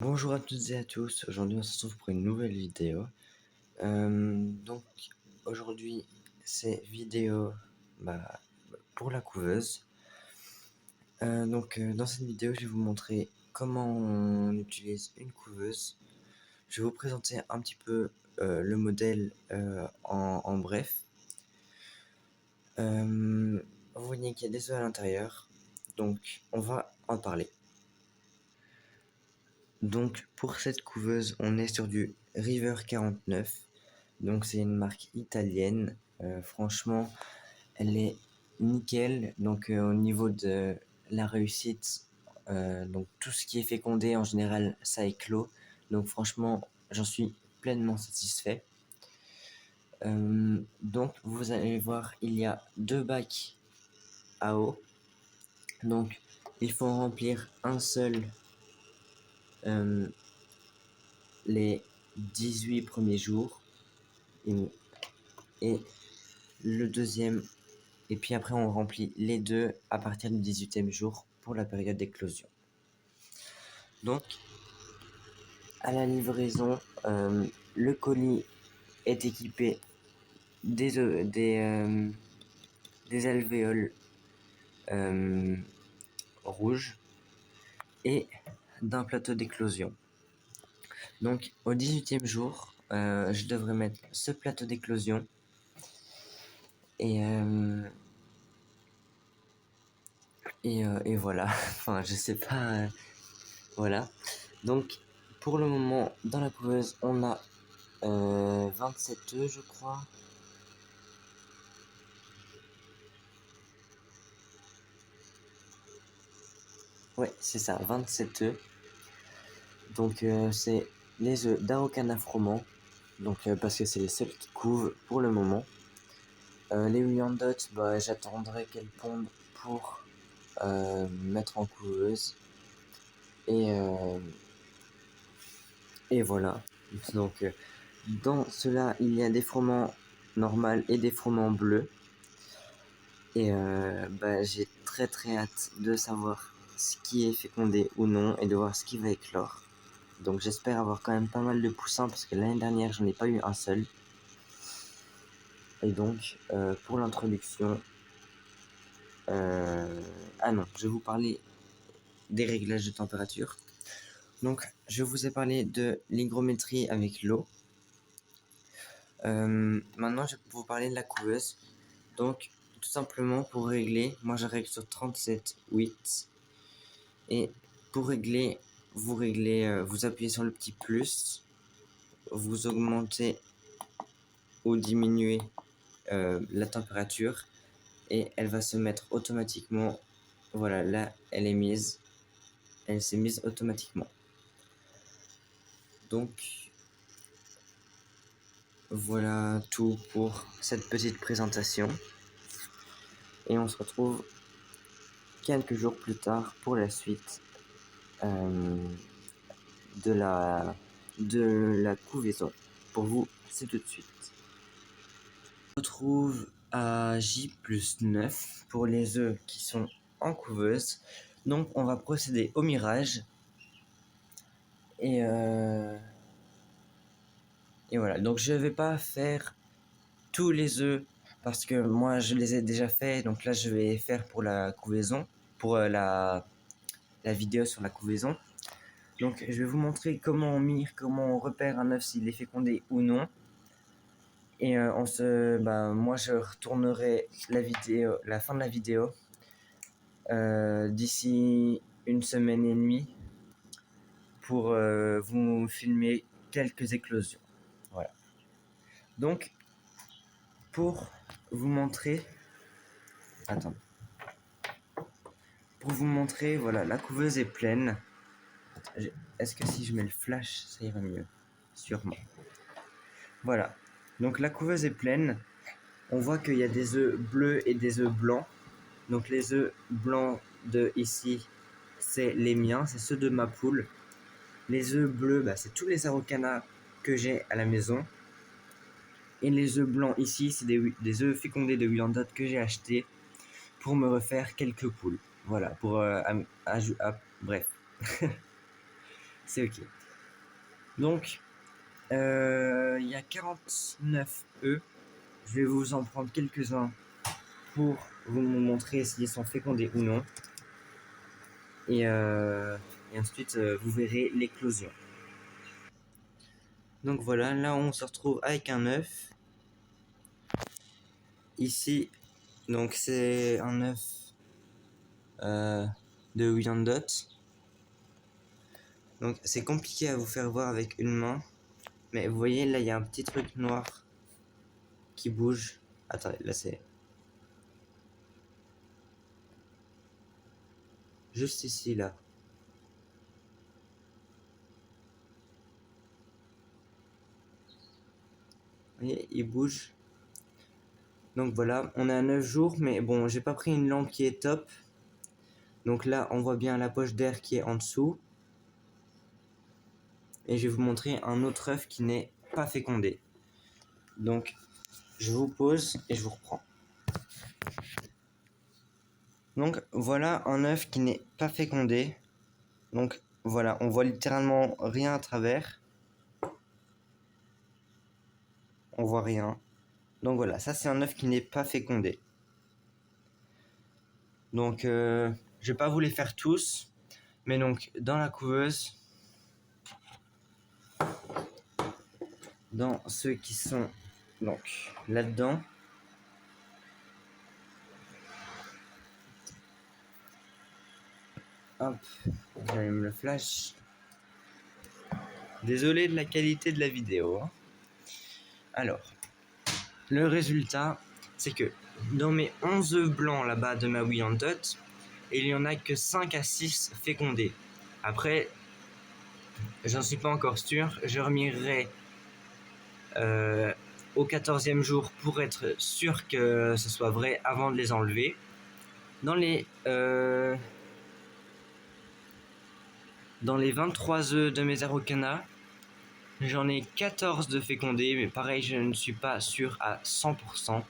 Bonjour à toutes et à tous, aujourd'hui on se retrouve pour une nouvelle vidéo. Donc aujourd'hui c'est vidéo pour la couveuse. Dans cette vidéo je vais vous montrer comment on utilise une couveuse. Je vais vous présenter un petit peu le modèle en bref. Vous voyez qu'il y a des œufs à l'intérieur, donc on va en parler. Donc pour cette couveuse, on est sur du River 49. Donc c'est une marque italienne. Franchement, elle est nickel. Donc au niveau de la réussite, donc tout ce qui est fécondé en général, ça éclot. Donc franchement, j'en suis pleinement satisfait. Donc vous allez voir, il y a deux bacs à eau. Donc il faut en remplir un seul les 18 premiers jours et le deuxième, et puis après on remplit les deux à partir du 18e jour pour la période d'éclosion. Donc à la livraison, le colis est équipé des alvéoles rouges et d'un plateau d'éclosion. Donc au 18e jour, je devrais mettre ce plateau d'éclosion et voilà. Enfin, je sais pas. Voilà. Donc pour le moment, dans la couveuse, on a 27 œufs, je crois. Ouais, c'est ça, 27 œufs. Donc c'est les œufs d'Araucana froment. Donc parce que c'est les seuls qui couvent pour le moment. Les Wyandottes, bah, j'attendrai qu'elles pondent pour mettre en couveuse. Et voilà. Donc dans cela, il y a des froments normaux et des froments bleus. Et j'ai très hâte de savoir ce qui est fécondé ou non et de voir ce qui va éclore. Donc j'espère avoir quand même pas mal de poussins parce que l'année dernière j'en ai pas eu un seul. Et donc pour l'introduction, ah non, je vais vous parler des réglages de température. Donc je vous ai parlé de l'hygrométrie avec l'eau. Maintenant je vais vous parler de la couveuse. Donc tout simplement pour régler, moi je règle sur 37,8. Et pour régler, vous appuyez sur le petit plus, vous augmentez ou diminuez la température et elle va se mettre automatiquement. Voilà, là elle est mise, elle s'est mise automatiquement. Donc voilà tout pour cette petite présentation et on se retrouve quelques jours plus tard pour la suite de la couvaison. Pour vous, c'est tout de suite. On se retrouve à J+9 pour les œufs qui sont en couveuse. Donc on va procéder au mirage. Et voilà, donc je vais pas faire tous les œufs parce que moi je les ai déjà fait. Donc là je vais faire pour la couvaison, pour la vidéo sur la couvaison. Donc je vais vous montrer comment on mire, comment on repère un œuf s'il est fécondé ou non. Et moi je retournerai la fin de la vidéo d'ici une semaine et demie pour vous filmer quelques éclosions. Voilà. Donc pour vous montrer, voilà, la couveuse est pleine. Est-ce que si je mets le flash, ça ira mieux? Sûrement. Voilà. Donc la couveuse est pleine. On voit qu'il y a des œufs bleus et des œufs blancs. Donc les œufs blancs de ici, c'est les miens, c'est ceux de ma poule. Les œufs bleus, c'est tous les Araucana que j'ai à la maison. Et les œufs blancs ici, c'est des œufs fécondés de Wyandotte que j'ai achetés pour me refaire quelques poules. Voilà, pour bref. c'est ok. Donc, il y a 49 œufs. Je vais vous en prendre quelques-uns pour vous montrer s'ils sont fécondés ou non. Et ensuite, vous verrez l'éclosion. Donc voilà, là on se retrouve avec un œuf. Ici, donc c'est un œuf de Wyandotte. Donc c'est compliqué à vous faire voir avec une main. Mais vous voyez, là il y a un petit truc noir qui bouge. Attendez, là c'est juste ici, là. Vous voyez, il bouge. Donc voilà, on est à 9 jours, mais bon, j'ai pas pris une lampe qui est top. Donc là, on voit bien la poche d'air qui est en dessous. Et je vais vous montrer un autre œuf qui n'est pas fécondé. Donc, je vous pose et je vous reprends. Donc voilà un œuf qui n'est pas fécondé. Donc voilà, on voit littéralement rien à travers. On voit rien. Donc voilà, ça c'est un œuf qui n'est pas fécondé. Donc je vais pas vous les faire tous. Mais donc dans la couveuse, dans ceux qui sont donc là-dedans, hop, j'allume le flash. Désolé de la qualité de la vidéo. Alors, le résultat, c'est que dans mes 11 œufs blancs là-bas de ma Wyandotte, il n'y en a que 5 à 6 fécondés. Après, j'en suis pas encore sûr. Je remirerai au 14e jour pour être sûr que ce soit vrai avant de les enlever. Dans les 23 œufs de mes Araucana, j'en ai 14 de fécondés, mais pareil, je ne suis pas sûr à 100%.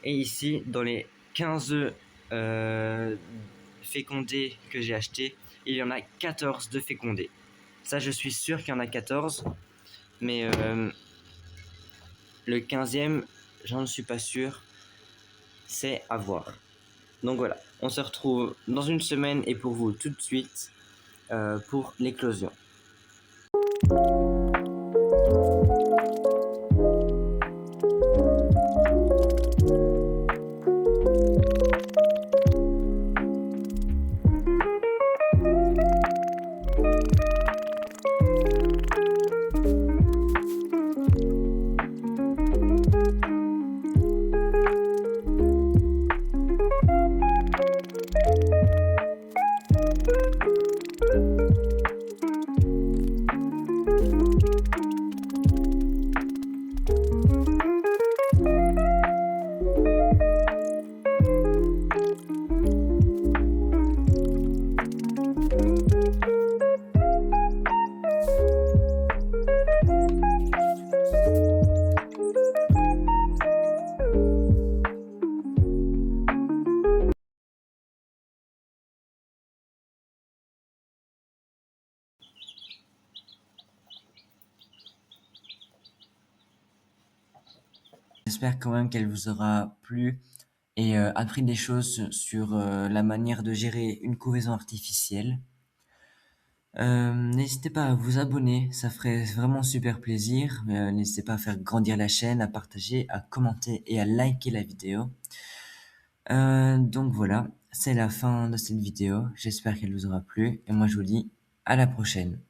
Et ici, dans les 15 œufs fécondés que j'ai achetés, il y en a 14 de fécondés. Ça, je suis sûr qu'il y en a 14, mais le 15e, j'en suis pas sûr. C'est à voir. Donc voilà, on se retrouve dans une semaine et pour vous tout de suite pour l'éclosion. J'espère quand même qu'elle vous aura plu et appris des choses sur la manière de gérer une couvaison artificielle. N'hésitez pas à vous abonner, ça ferait vraiment super plaisir. N'hésitez pas à faire grandir la chaîne, à partager, à commenter et à liker la vidéo. Donc voilà, c'est la fin de cette vidéo. J'espère qu'elle vous aura plu et moi je vous dis à la prochaine.